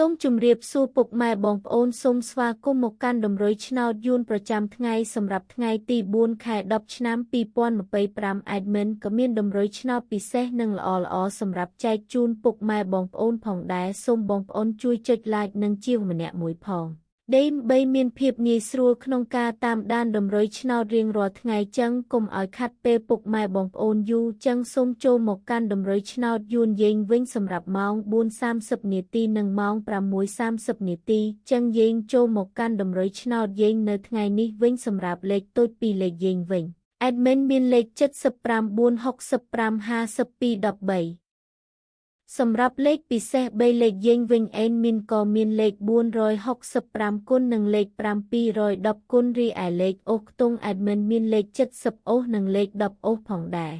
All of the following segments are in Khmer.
សូមជម្រាបសួរពុកម៉ែបងប្អូនសូមស្វាគមន៍មកកាន់តម្រុយឆ្នោតយួនប្រចាំថ្ងៃសម្រាប់ថ្ងៃទី4ខែ10ឆ្នាំ2025 Admin ក៏មានតម្រុយឆ្នោតពិសេសនិងល្អៗសម្រាប់ចែកជូនពុកម៉ែបងប្អូនផងដែរសូមបងប្អូនជួយចុច like និងជាវម្នាក់មួយផងដើម្បីមានភាពងាយស្រួលក្នុងការតាមដានតម្រុយឆ្នោតរៀងរាល់ថ្ងៃចឹងកុំឲ្យខាត់ពេលពុកម៉ែបងប្អូនយូរចឹងសូមចូលមកកាន់តម្រុយឆ្នោតយួនយើងវិញសម្រាប់ម៉ោង 4:30 នាទីនិងម៉ោង 6:30 នាទីចឹងយើងចូលមកកាន់តម្រុយឆ្នោតយើងនៅថ្ងៃនេះវិញសម្រាប់លេខតូចពីលេខយើងវិញ Admin មានលេខ75 465 52 13សម្រាប់លេខពិសេស3លេខយើងវិញAdminក៏មានលេខ465គុណនិងលេខ710គុណរីឯលេខអូសខ្ទង់Adminមានលេខ70អូសនិងលេខ10អូសផងដែរ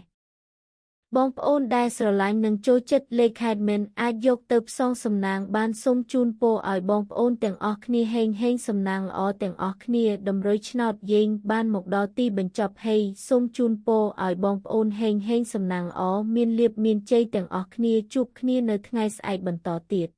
បងប្អូនដែលស្រឡាញ់និងចូលចិត្តលេខAdminអាចយកទៅផ្សងសំណាងបានសូមជូនពរឲ្យបងប្អូនទាំងអស់គ្នាហេងសំណាងល្អទាំងអស់គ្នាតម្រុយឆ្នោតយើងបានមកដល់ទីបញ្ចប់ហើយសូមជូនពរឲ្យបងប្អូនហេងសំណាងល្អមានលាភមានជ័យទាំងអស់គ្នាជួបគ្នានៅថ្ងៃស្អែកបន្តទៀត